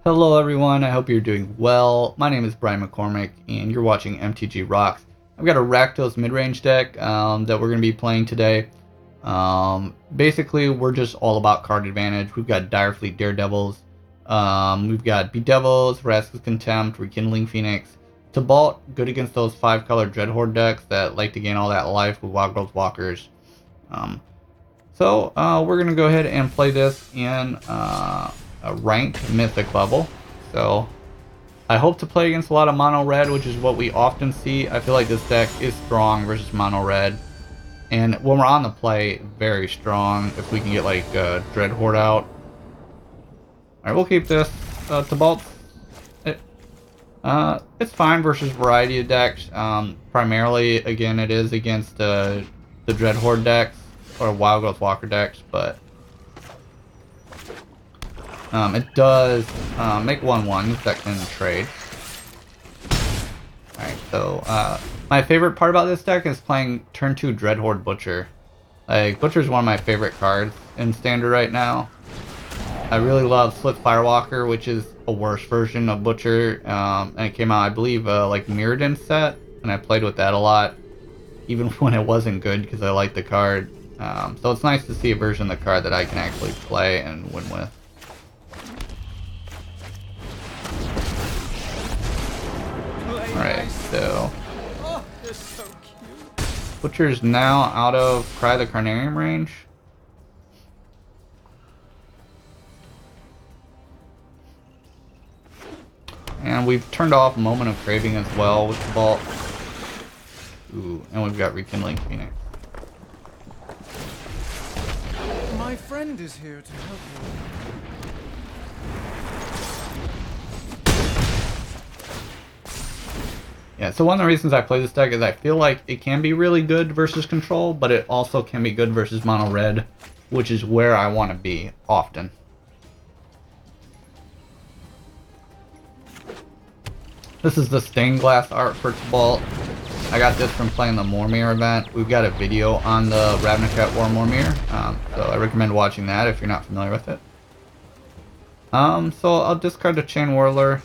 Hello everyone, I hope you're doing well. My name is Brian McCormick and you're watching MTG Rocks. I've got a Rakdos midrange deck that we're going to be playing today. Basically, we're just all about card advantage. We've got Direfleet Daredevils, we've got Bedevils, Vraska's Contempt, Rekindling Phoenix. Tibalt, good against those 5-color Dreadhorde decks that like to gain all that life with Wild Growth Walkers. We're going to go ahead and play this in a ranked Mythic level. So I hope to play against a lot of mono red, which is what we often see. I feel like this deck is strong versus mono red, and when we're on the play, very strong if we can get like Dreadhorde out. Alright, we'll keep this. Tibalt, it's fine versus variety of decks. Primarily, again, it is against the Dreadhorde decks or Wild Growth Walker decks, but it does make 1/1 that can trade. Alright, so my favorite part about this deck is playing turn 2 Dreadhorde Butcher. Like, Butcher is one of my favorite cards in Standard right now. I really love Slip Firewalker, which is a worse version of Butcher, and it came out, I believe, like Mirrodin set, and I played with that a lot, even when it wasn't good because I liked the card. So it's nice to see a version of the card that I can actually play and win with. Alright, so Butcher's now out of Cry the Carnarium range. And we've turned off Moment of Craving as well with the Vault. Ooh, and we've got Rekindling Phoenix. My friend is here to help you. Yeah, so one of the reasons I play this deck is I feel like it can be really good versus control, but it also can be good versus mono red, which is where I want to be often. This is the stained glass art for Tibalt. I got this from playing the Mormir event. We've got a video on the Ravnica War Mormir, so I recommend watching that if you're not familiar with it. So I'll discard the Chainwhirler.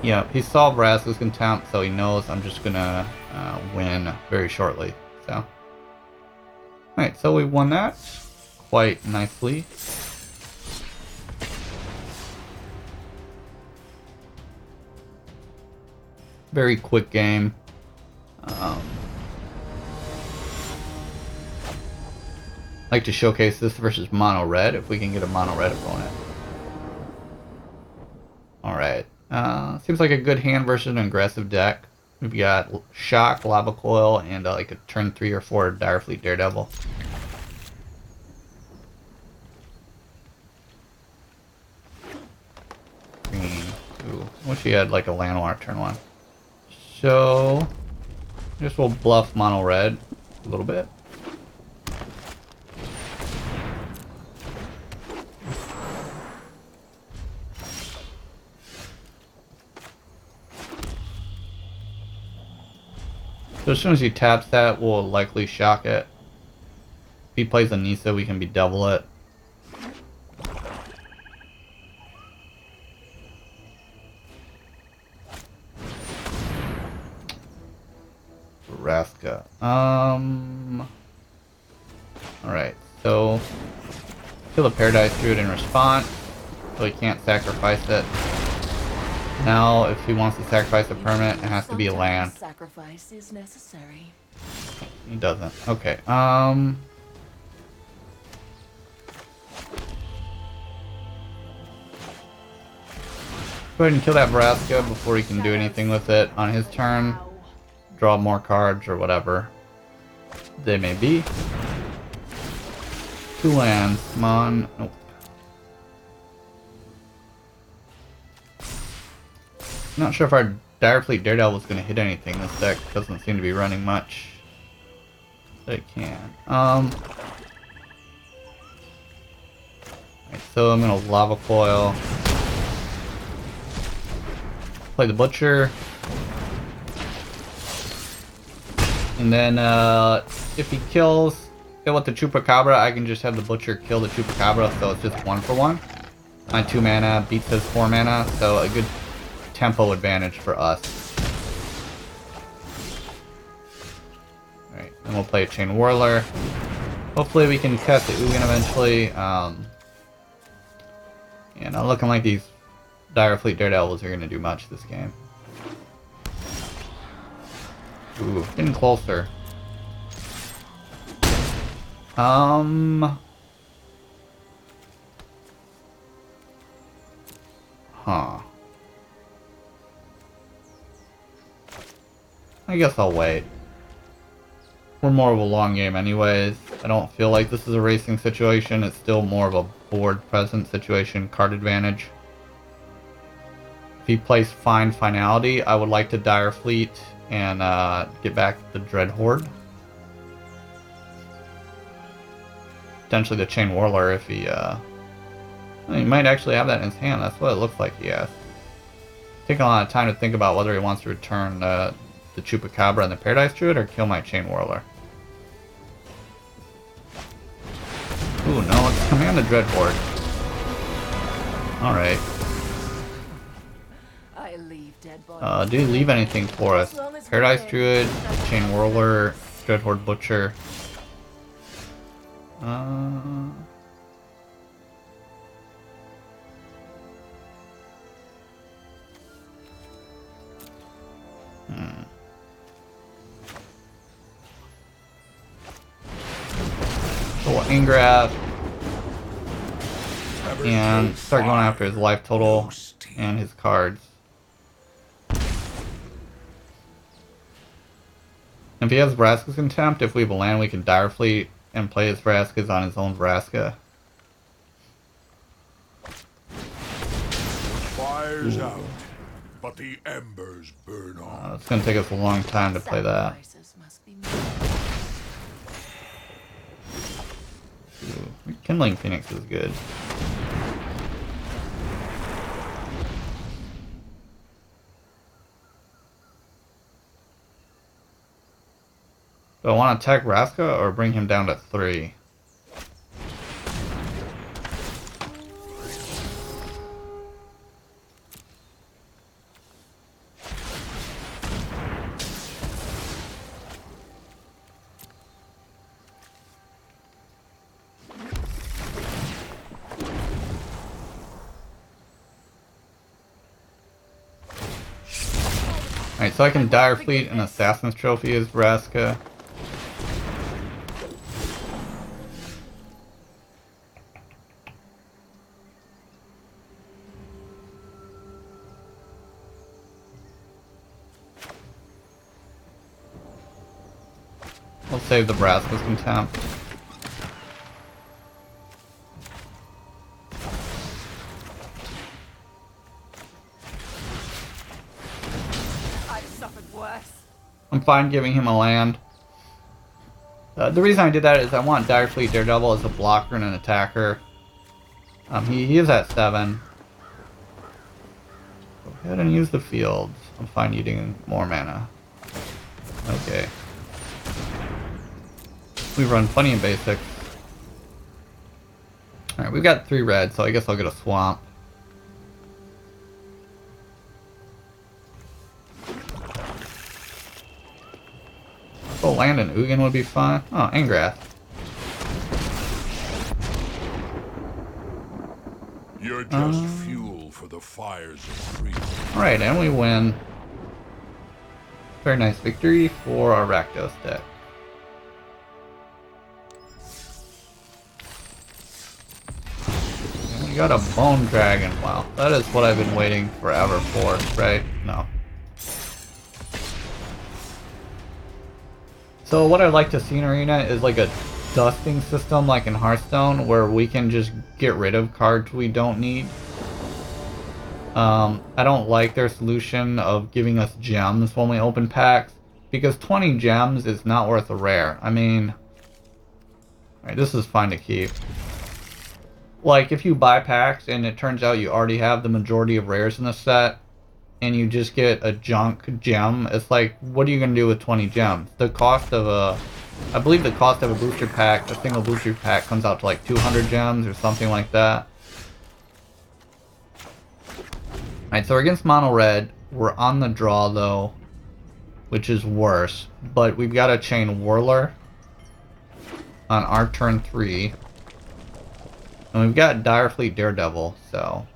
Yeah, he saw Vraska's Contempt, so he knows I'm just gonna win very shortly. So, alright, so we won that quite nicely. Very quick game. Like to showcase this versus mono red if we can get a mono red opponent. Alright. Seems like a good hand versus an aggressive deck. We've got Shock, Lava Coil, and like a turn 3 or 4 Direfleet Daredevil. Green. Ooh, wish he had like a Llanowar turn 1. So, I guess we'll bluff mono red a little bit. So as soon as he taps that, we'll likely shock it. If he plays a Nisa, we can Bedevil it. Vraska. Alright, so kill a Paradise Druid in response, so he can't sacrifice it. Now, if he wants to sacrifice a permanent, it has to be a land. Sacrifice is necessary. He doesn't. Okay. Go ahead and kill that Vraska before he can do anything with it on his turn. Draw more cards or whatever they may be. 2 lands. Come on. Nope. Not sure if our Direfleet Daredevil is going to hit anything. This deck doesn't seem to be running much. But it can. Right, so I'm going to Lava Coil. Play the Butcher. And then if he kills, it with the Chupacabra, I can just have the Butcher kill the Chupacabra, so it's just 1 for 1. My 2 mana beats his 4 mana, so a good tempo advantage for us. Alright, then we'll play a Chainwhirler. Hopefully we can catch the Ugin eventually. Yeah, not looking like these Dire Fleet Daredevils are going to do much this game. Ooh, getting closer. Huh. I guess I'll wait. We're more of a long game anyways. I don't feel like this is a racing situation. It's still more of a board present situation, card advantage. If he plays Find Finality, I would like to Dire Fleet and get back the Dreadhorde. Potentially the Chainwhirler if he might actually have that in his hand. That's what it looks like he has. Taking a lot of time to think about whether he wants to return the Chupacabra and the Paradise Druid or kill my Chainwhirler. Ooh, no, it's command the Dreadhorde. Alright. I leave dead bodies. Do you leave anything for us? Paradise Druid, Chainwhirler, Dreadhorde Butcher. So Angrath and start going after his life total and his cards. If he has Vraska's Contempt, if we have a land, we can Dire Fleet and play his Vraskas on his own Vraska. Fire's out, but the embers burn on. It's going to take us a long time to play that. Sacrifices must be made. Ooh, Rekindling Phoenix is good. Do I want to attack Vraska or bring him down to 3? Alright, so I can Dire Fleet and Assassin's Trophy as Vraska. We'll save the Vraska's Contempt. I'm fine giving him a land. The reason I did that is I want Dire Fleet Daredevil as a blocker and an attacker. He is at 7. Go ahead and use the fields. I'm fine eating more mana. Okay. We run plenty of basics. Alright, we've got 3 red, so I guess I'll get a swamp. Oh, land and Ugin would be fine. Oh, Angrath. You're just fuel for the fires of greed. Alright, and we win. Very nice victory for our Rakdos deck. And we got a Bone Dragon. Wow, that is what I've been waiting forever for, right? No. So what I'd like to see in Arena is like a dusting system like in Hearthstone where we can just get rid of cards we don't need. I don't like their solution of giving us gems when we open packs because 20 gems is not worth a rare. I mean, alright, this is fine to keep. Like if you buy packs and it turns out you already have the majority of rares in the set, and you just get a junk gem, it's like, what are you going to do with 20 gems? The cost of a I believe the cost of a booster pack, a single booster pack, comes out to like 200 gems or something like that. Alright, so we're against mono red. We're on the draw though, which is worse. But we've got a Chainwhirler on our turn 3. And we've got Direfleet Daredevil, so...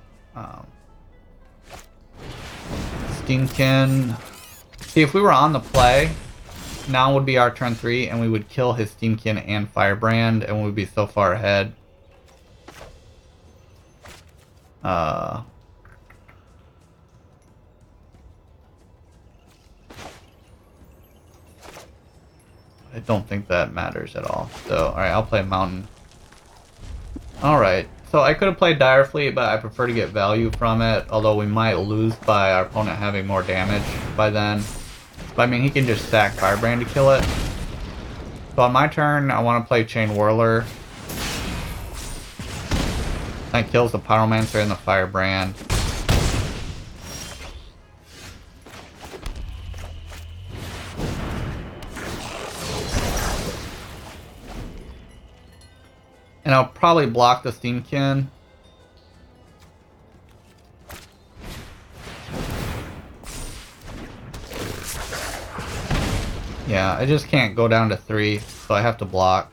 Steamkin... See, if we were on the play, now would be our turn 3, and we would kill his Steamkin and Firebrand, and we would be so far ahead. I don't think that matters at all. So, alright, I'll play Mountain. Alright, so I could have played Direfleet, but I prefer to get value from it, although we might lose by our opponent having more damage by then. But I mean, he can just sack Firebrand to kill it. So on my turn, I want to play Chainwhirler. That kills the Pyromancer and the Firebrand. And I'll probably block the Steamkin. Yeah, I just can't go down to 3, so I have to block.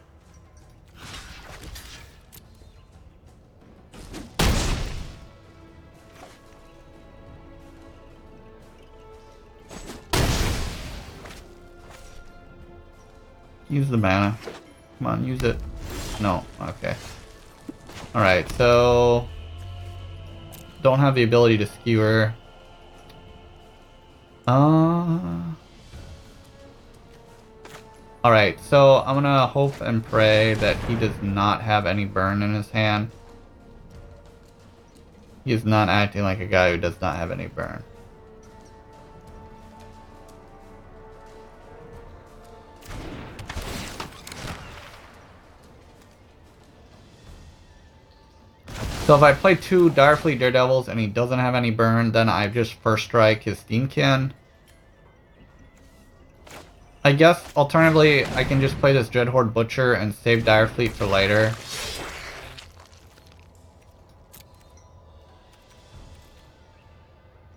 Use the mana. Come on, use it. No, okay. Alright, so... Don't have the ability to skewer. Alright, so I'm gonna hope and pray that he does not have any burn in his hand. He is not acting like a guy who does not have any burn. So if I play 2 Direfleet Daredevils and he doesn't have any burn, then I just first strike his Steamkin. I guess, alternatively, I can just play this Dreadhorde Butcher and save Direfleet for later.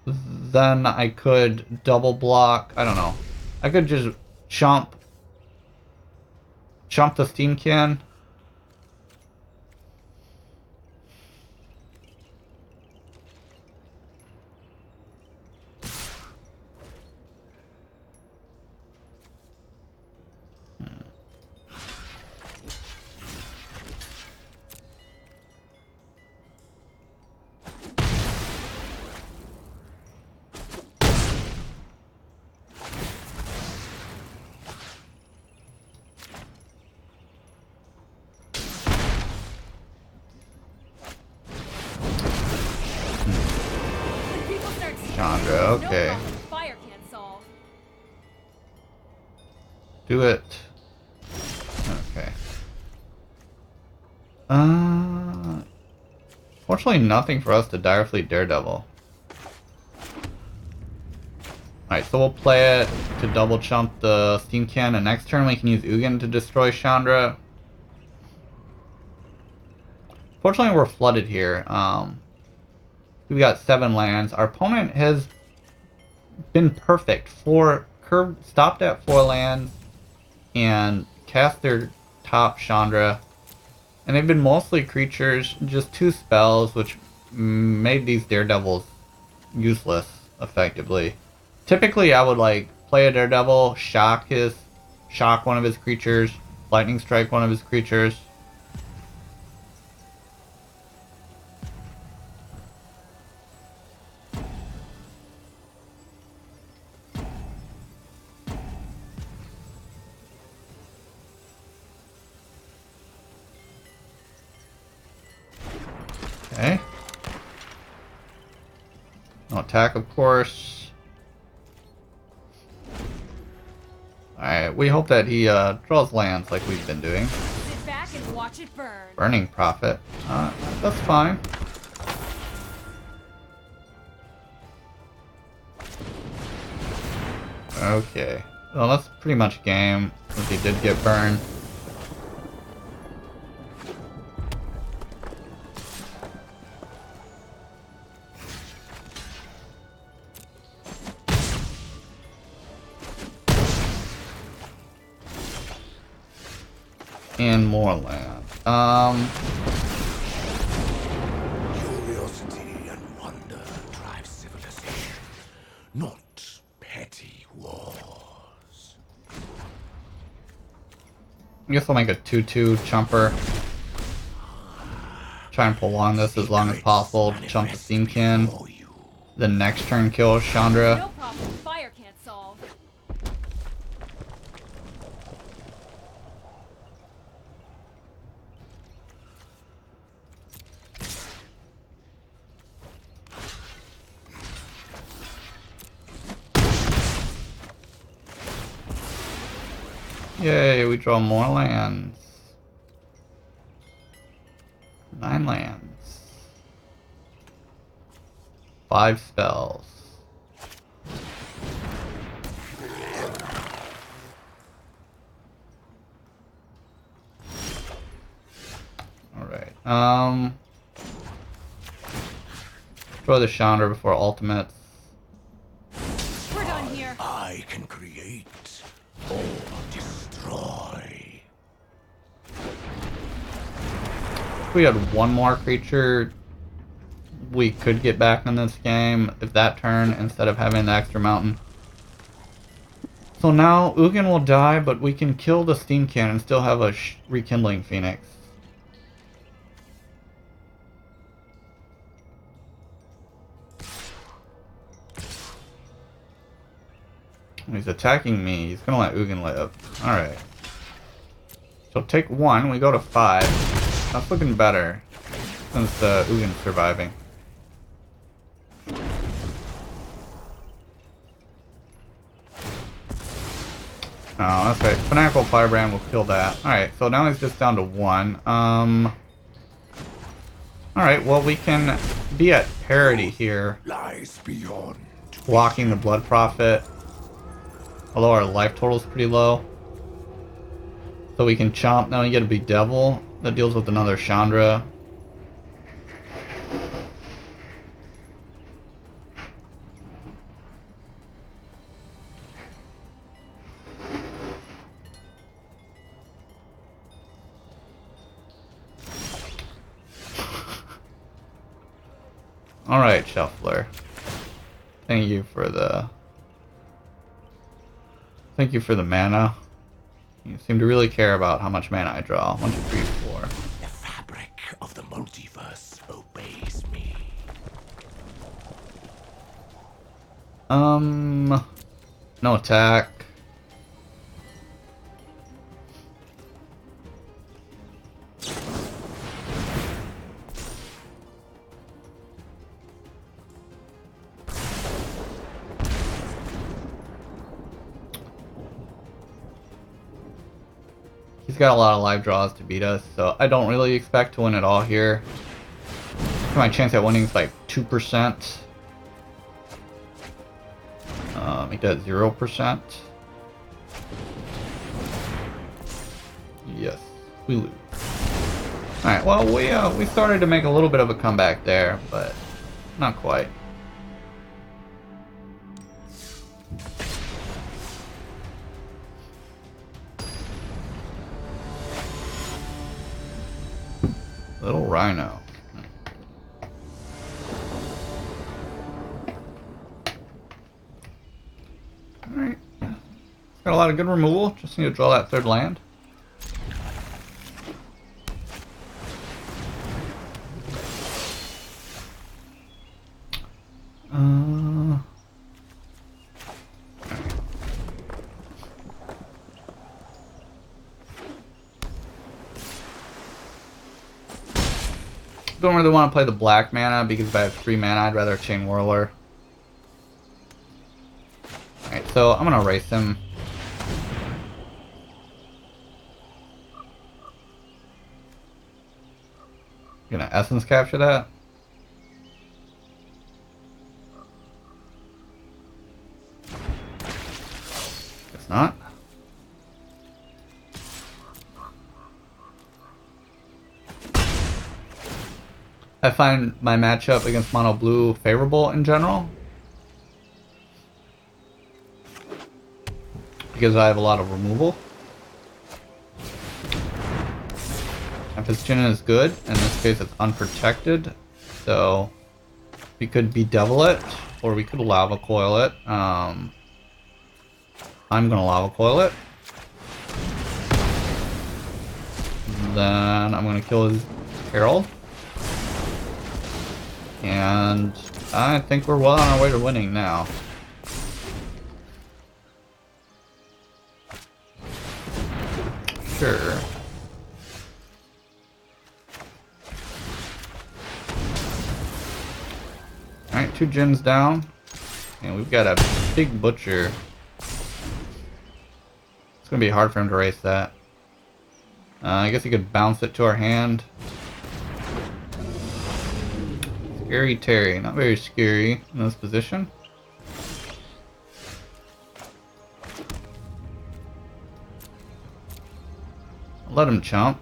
Then I could double block, I don't know. I could just chomp the Steamkin. Okay. Fire can't solve. Do it. Okay. Fortunately, nothing for us to Direfleet Daredevil. Alright, so we'll play it to double chump the Steamkin, and next turn we can use Ugin to destroy Chandra. Fortunately, we're flooded here. We've got 7 lands. Our opponent has been perfect. Stopped at 4 lands and cast their top Chandra. And they've been mostly creatures, just 2 spells, which made these Daredevils useless, effectively. Typically, I would like play a Daredevil, shock one of his creatures, lightning strike one of his creatures. Okay. No attack, of course. Alright, we hope that he draws lands like we've been doing. Sit back and watch it burn. Burning Prophet. That's fine. Okay. Well, that's pretty much game. Since he did get burned. And more land. Curiosity and wonder drive civilization, not petty wars. I guess I'll make a 2/2 chumper. Try and prolong this as long as possible. Chump the Steamkin. The next turn kill Chandra. No problem fire can't solve. Yay, we draw more lands. 9 lands. 5 spells. Alright, throw the Chandra before ultimates. We're done here. I can create or destroy. If we had one more creature, we could get back in this game if that turn instead of having the extra mountain. So now Ugin will die, but we can kill the Steamkin and still have a Rekindling Phoenix. He's attacking me. He's gonna let Ugin live. Alright. So take 1, we go to 5. That's looking better since Ugin's surviving. Oh, that's right. Fanatical Firebrand will kill that. Alright, so now he's just down to 1. Alright, well we can be at parity here. Lies beyond. Blocking the Blood Prophet. Although our life total is pretty low. So we can chomp. Now we get a Bedevil that deals with another Chandra. Alright, Shuffler. Thank you for the mana. You seem to really care about how much mana I draw. 1, 2, 3, 4. The fabric of the multiverse obeys me. No attack. He's got a lot of live draws to beat us, so I don't really expect to win at all here. My chance at winning is like 2%. Make that 0%. Yes, we lose. Alright, well we started to make a little bit of a comeback there, but not quite. Little Rhino. Alright. Got a lot of good removal. Just need to draw that 3rd land. Don't really want to play the black mana because if I have 3 mana, I'd rather Chainwhirler. Alright, so I'm gonna erase him. Gonna Essence Capture that. Guess not. I find my matchup against mono blue favorable in general, because I have a lot of removal. If his Jhin is good, in this case it's unprotected, so we could Bedevil it, or we could Lava Coil it. I'm gonna Lava Coil it. Then I'm gonna kill his Herald. And I think we're well on our way to winning now. Sure. Alright, 2 Jins down. And we've got a big Butcher. It's gonna be hard for him to race that. I guess he could bounce it to our hand. Scary Terry, not very scary in this position. I'll let him chump.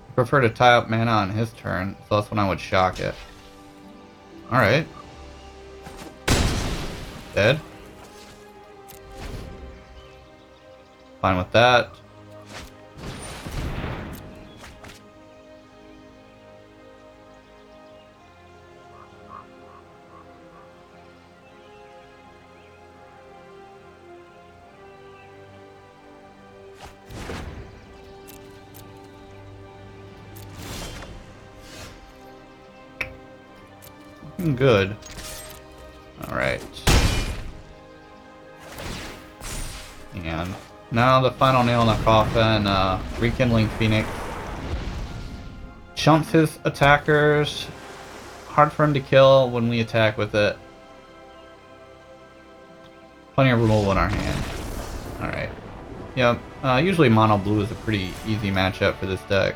I prefer to tie up mana on his turn, so that's when I would shock it. Alright. Dead. Fine with that. Looking good. Alright. And now the final nail in the coffin, Rekindling Phoenix. Chumps his attackers. Hard for him to kill when we attack with it. Plenty of removal in our hand. Alright. Yep, usually mono blue is a pretty easy matchup for this deck.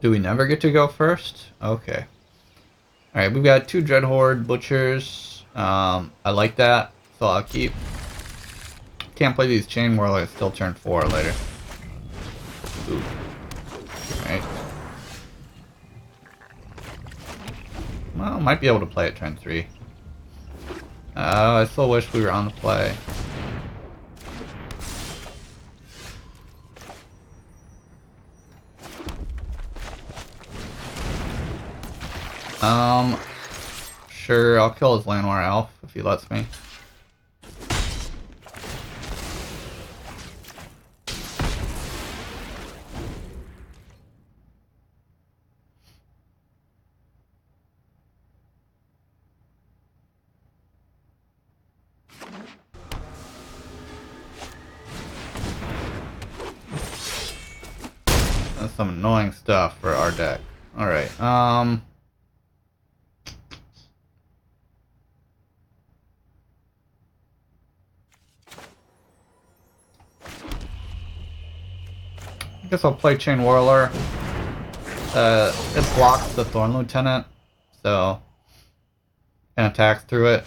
Do we never get to go first? Okay. Alright, we've got 2 Dreadhorde Butchers. I like that, so I'll keep. Can't play these Chainwhirlers till turn 4 later. Ooh. Alright. Well, might be able to play it turn 3. I still wish we were on the play. Sure, I'll kill his Llanowar Elf if he lets me. That's some annoying stuff for our deck. Alright, I guess I'll play Chainwhirler. It blocks the Thorn Lieutenant, so and attacks through it.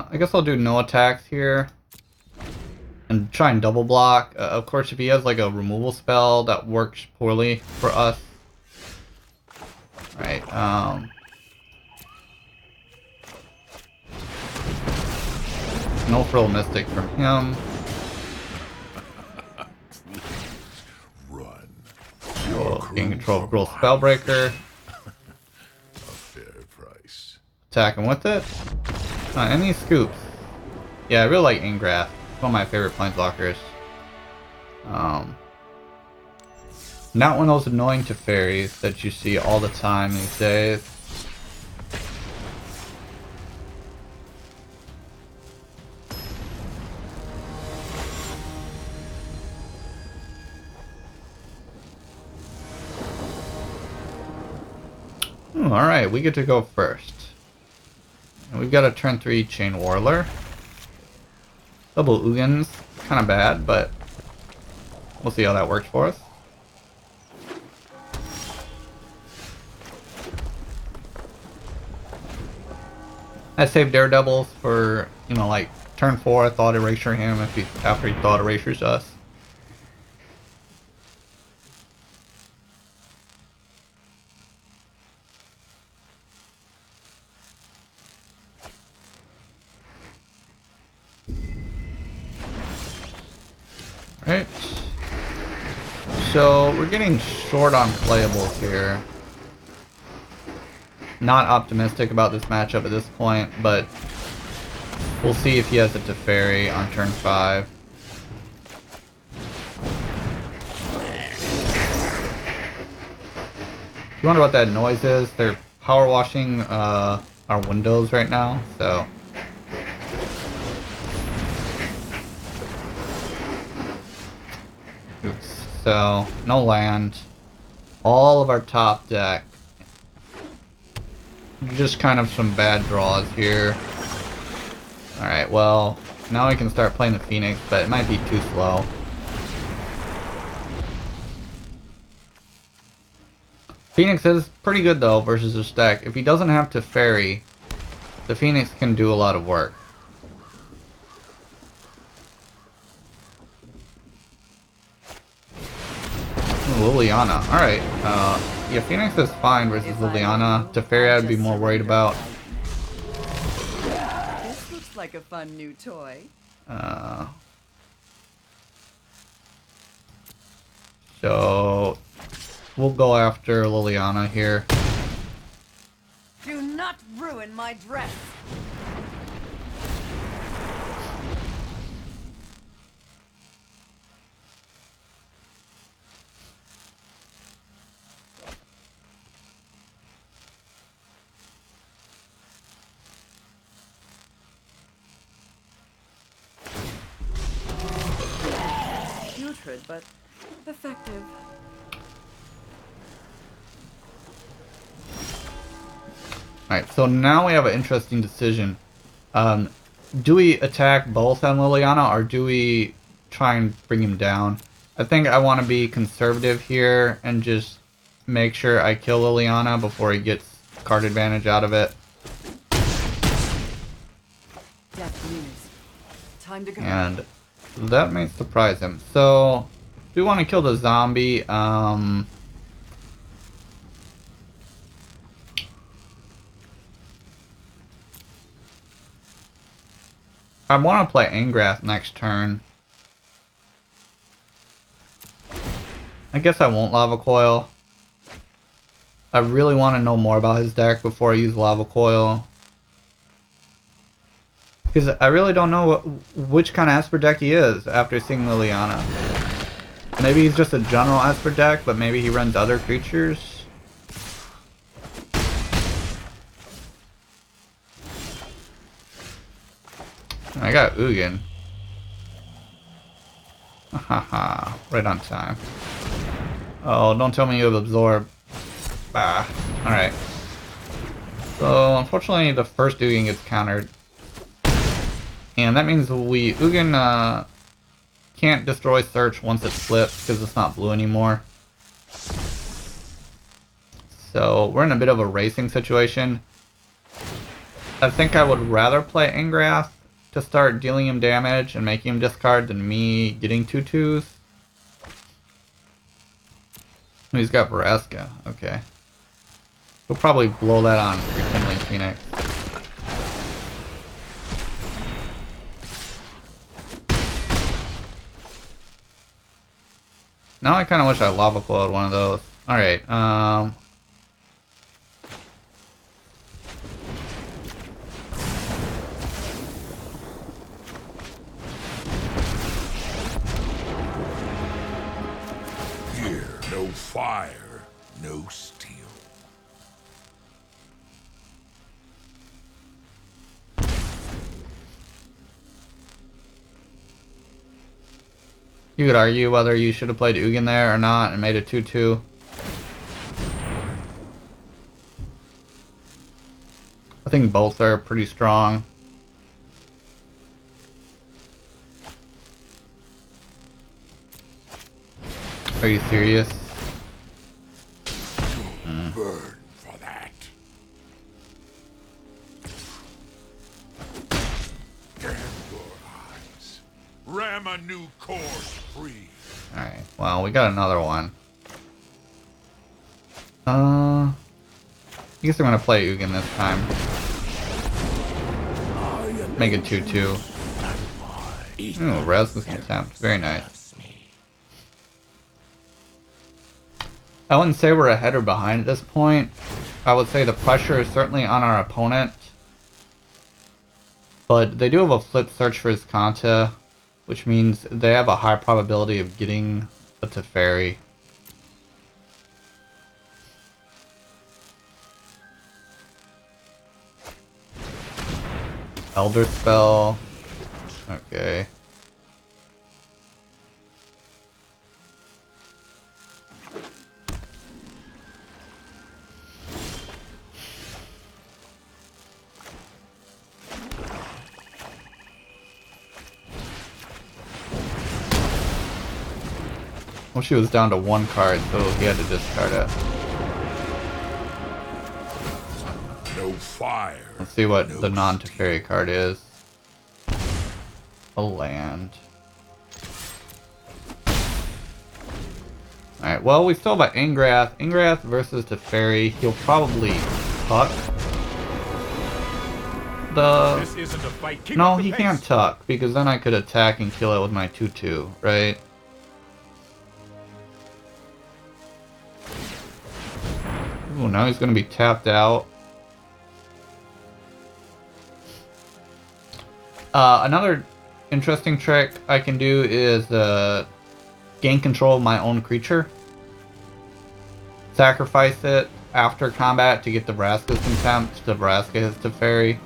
I guess I'll do no attacks here and try and double block. Of course, if he has like a removal spell that works poorly for us. Right, no Frill Mystic from him. Run. Oh, gain control of Gruul Spellbreaker. A fair price. Attack him with it. Any scoops? Yeah, I really like Angrath. It's one of my favorite planeswalkers. Not one of those annoying Teferis that you see all the time these days. Alright, we get to go first. And we've got a turn 3 Chainwhirler. Double Ugins, kind of bad, but we'll see how that works for us. I saved Daredevils for, you know, like turn 4, I thought erasure him after he thought erasures us. Right. So we're getting short on playables here. Not optimistic about this matchup at this point, but we'll see if he has a Teferi on turn 5. You wonder what that noise is? They're power washing our windows right now, so. Oops. So, no land. All of our top deck. Just kind of some bad draws here. Alright, well, now we can start playing the Phoenix, but it might be too slow. Phoenix is pretty good though versus this deck. If he doesn't have Teferi, the Phoenix can do a lot of work. Liliana. Alright. Yeah, Phoenix is fine versus Liliana. Teferi I'd be more worried about. This looks like a fun new toy. So we'll go after Liliana here. Do not ruin my dress. Putrid, but effective. Alright, so now we have an interesting decision. Do we attack both on Liliana, or do we try and bring him down? I think I want to be conservative here and just make sure I kill Liliana before he gets card advantage out of it. Death news. Time to go. And that may surprise him. So, do we want to kill the zombie? I want to play Angrath next turn. I guess I won't Lava Coil. I really want to know more about his deck before I use Lava Coil. Because I really don't know which kind of Esper deck he is after seeing Liliana. Maybe he's just a general Esper deck, but maybe he runs other creatures. I got Ugin. Haha, right on time. Oh, don't tell me you have Absorb. Bah, alright. So, unfortunately, the first Ugin gets countered. And that means Ugin can't destroy Search once it flips because it's not blue anymore. So, we're in a bit of a racing situation. I think I would rather play Angrath to start dealing him damage and making him discard than me getting 2/2s. He's got Vraska, okay. We'll probably blow that on Rekindling Phoenix. Now I kinda wish I Lava Coiled one of those. Alright, Here, no fire, no steel. you could argue whether you should have played Ugin there or not and made a 2/2. think both are pretty strong. Are you serious? Burn for that. Damn your eyes. Ram a new course free. Alright, well, we got another one. I guess I'm gonna play Ugin this time. Make it 2-2. Ooh, Rakdos Contempt. Very nice. I wouldn't say we're ahead or behind at this point. I would say the pressure is certainly on our opponent. But they do have a flip search for his Kanta, which means they have a high probability of getting a Teferi. Elder Spell. Okay. Well, she was down to one card, so he had to discard it. No fire. Let's see what no the non-Teferi card is. A land. Alright, well, we still have Angrath. Angrath versus Teferi. He'll probably tuck. This isn't a fight. Keep No, up the he pace. can't tuck, because then I could attack and kill it with my 2-2, right? Ooh, now he's gonna be tapped out. Another interesting trick I can do is gain control of my own creature. Sacrifice it after combat to get the Vraska's Contempt. The Vraska his Teferi.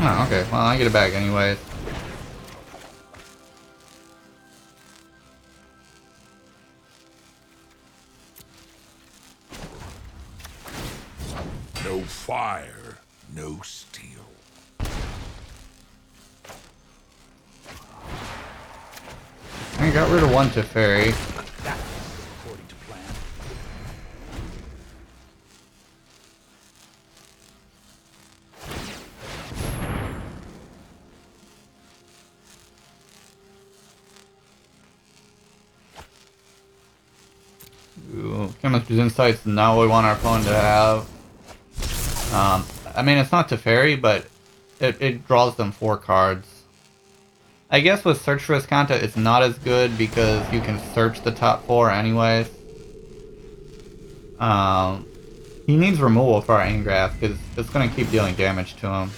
Oh, okay. Well, I get it back anyways. No fire, no steel. I got rid of one Teferi. According to plan. Ooh, Chemistry's Insight's not what we want our opponent to have. I mean, it's not Teferi, but it draws them 4 cards. I guess with Search for Escanta, it's not as good because you can search the top 4 anyways. He needs removal for our Angrath because it's going to keep dealing damage to him.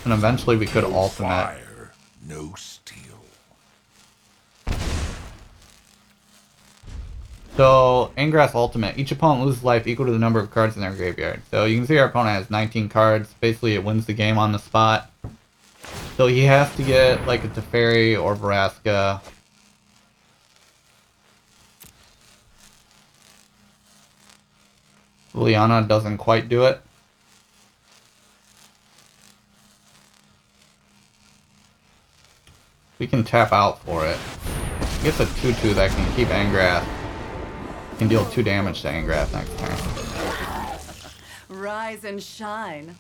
And eventually we could No ultimate. fire, no steel. So, Angrath's ultimate. Each opponent loses life equal to the number of cards in their graveyard. So you can see our opponent has 19 cards. Basically, it wins the game on the spot. So he has to get like a Teferi or Vraska. Liana doesn't quite do it. We can tap out for it. Gets a 2-2 that can keep Angrath. Can deal 2 damage to Angrath next turn. Rise and shine.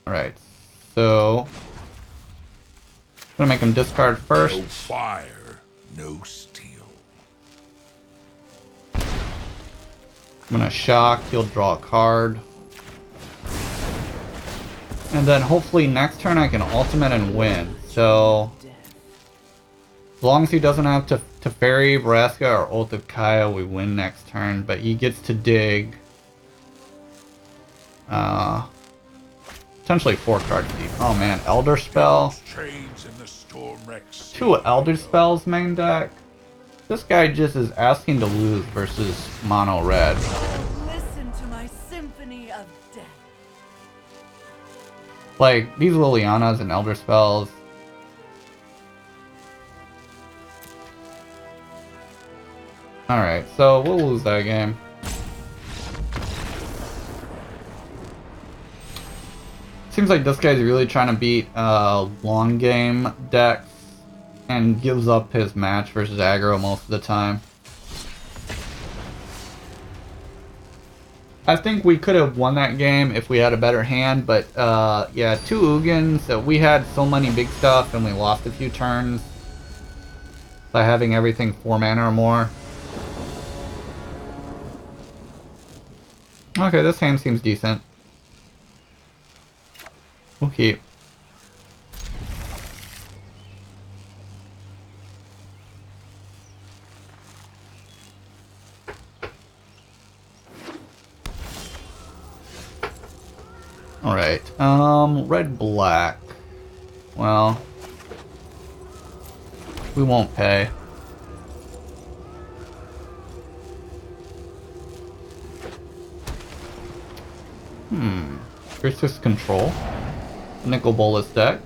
Alright, so... I'm gonna make him discard first. No fire, no steel. I'm gonna shock, he'll draw a card. And then hopefully next turn I can ultimate and win. So... as long as he doesn't have to Teferi, Vraska, or ult of Kaya, we win next turn. But he gets to dig. Potentially 4 cards deep. Oh man, Elder Spell. Chains in the storm wrecks. 2 Elder Spells main deck. This guy just is asking to lose versus mono red. Listen to my symphony of death. Like, these Lilianas and Elder Spells. Alright, so we'll lose that game. Seems like this guy's really trying to beat long game decks and gives up his match versus aggro most of the time. I think we could have won that game if we had a better hand, but yeah, 2 Ugins, we had so many big stuff and we lost a few turns by having everything 4 mana or more. Okay, this hand seems decent. We'll keep. Alright, red black. Well, we won't pay. Grixis control. Nickel Bolas deck.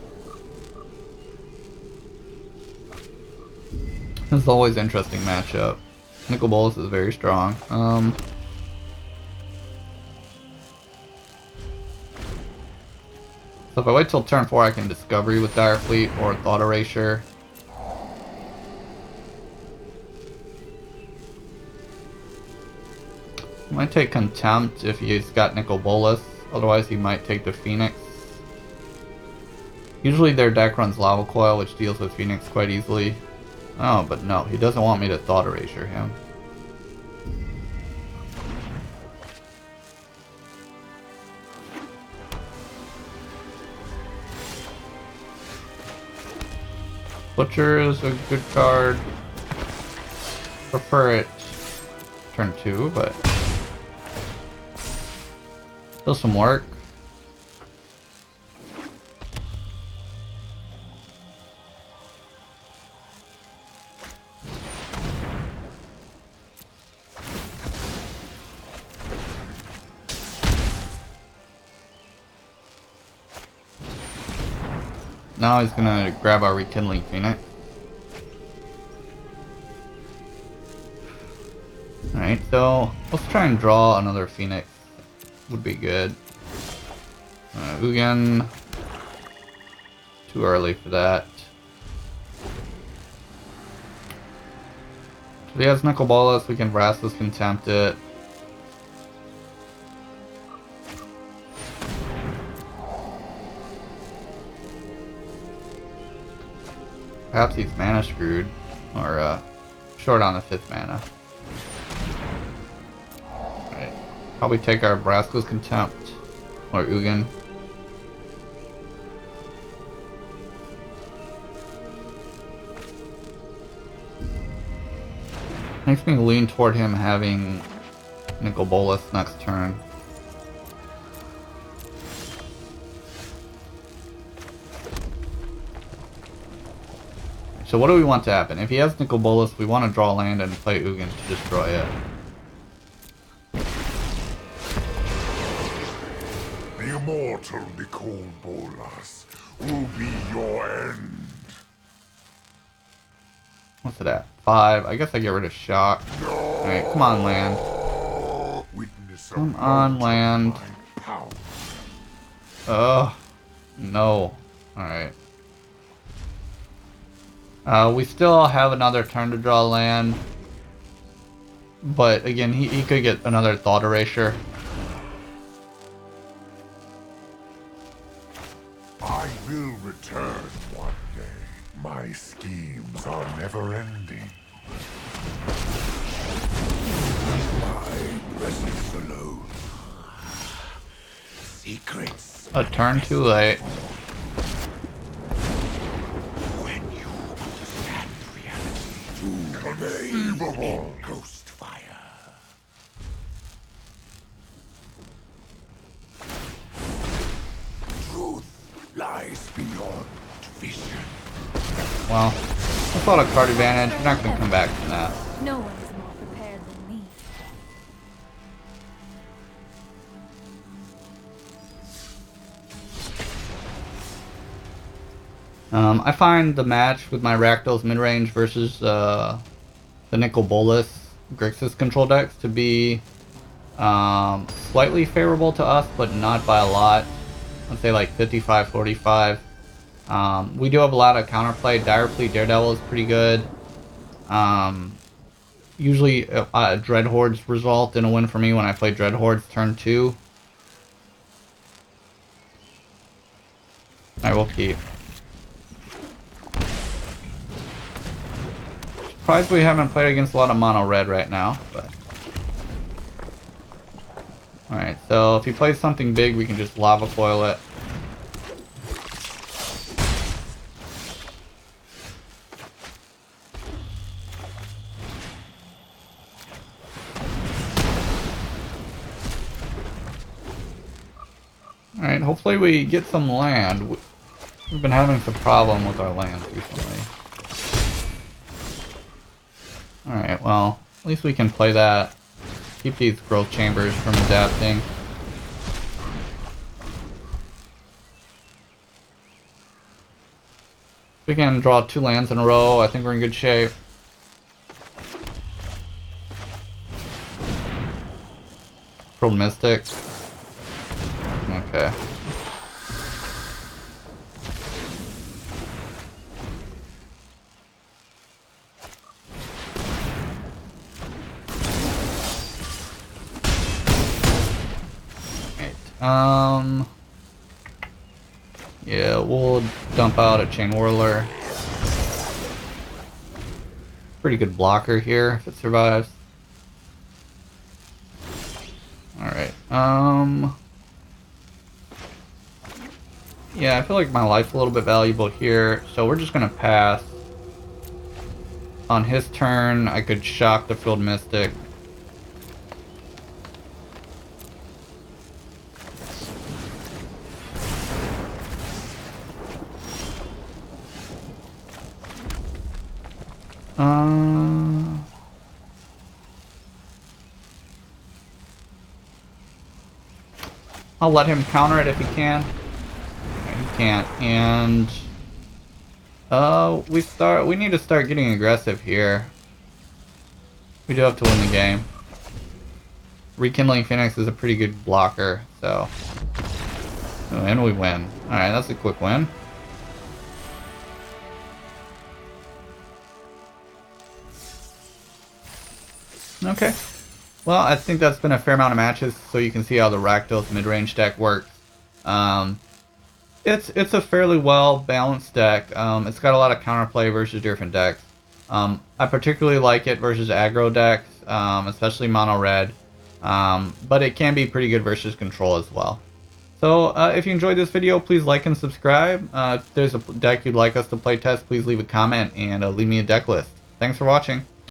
This is always an interesting matchup. Nicol Bolas is very strong. So if I wait till turn 4, I can Discovery with Direfleet or Thought Erasure. I might take Contempt if he's got Nicol Bolas. Otherwise, he might take the Phoenix. Usually their deck runs Lava Coil, which deals with Phoenix quite easily. Oh, but no, he doesn't want me to Thought Erasure him. Butcher is a good card. Prefer it turn 2, but still some work. Now he's gonna grab our Rekindling Phoenix. Alright, so let's try and draw another Phoenix. Would be good. Ugin. Too early for that. If he has Nicol Bolas, we can Vraska's Contempt it. Perhaps he's mana screwed, or short on the 5th mana. Alright, probably take our Vraska's Contempt, or Ugin. Makes me lean toward him having Nicol Bolas next turn. So what do we want to happen? If he has Nicol Bolas, we want to draw land and play Ugin to destroy it. The immortal Nicol Bolas will be your end. What's it at? 5. I guess I get rid of Shock. Alright, come on, land. Come on, land. Ugh. No. Alright. We still have another turn to draw land. But again, he could get another Thought Erasure. I will return one day. My schemes are never ending. My presence alone. Secrets. A turn too late. When you understand reality, conceivable ghost fire. Truth lies beyond vision. Well, That's a lot of card advantage. We're not going to come back from that. No one is more prepared than me. I find the match with my Rakdos midrange versus the Nicol Bolas Grixis control decks to be slightly favorable to us, but not by a lot. I'd say like 55-45. We do have a lot of counterplay. Direfleet Daredevil is pretty good. Usually Dreadhordes result in a win for me when I play Dreadhordes turn 2. I will keep. Surprised we haven't played against a lot of mono red right now, but alright, so if he plays something big we can just Lava Coil it. Alright, hopefully we get some land. We've been having some problem with our lands recently. Alright, well, at least we can play that. Keep these growth chambers from adapting. We can draw 2 lands in a row. I think we're in good shape. Pro Mystic. Okay. Yeah, we'll dump out a Chainwhirler. Pretty good blocker here if it survives. Alright, yeah, I feel like my life's a little bit valuable here, so we're just gonna pass. On his turn, I could shock the Field Mystic. I'll let him counter it if he can. Okay, he can't, and we need to start getting aggressive here. We do have to win the game. Rekindling Phoenix is a pretty good blocker, so and we win. Alright, that's a quick win. Okay. Well, I think that's been a fair amount of matches, so you can see how the Rakdos midrange deck works. It's a fairly well balanced deck. It's got a lot of counterplay versus different decks. I particularly like it versus aggro decks, especially mono red. But it can be pretty good versus control as well. So if you enjoyed this video, please like and subscribe. If there's a deck you'd like us to play test, please leave a comment and leave me a deck list. Thanks for watching.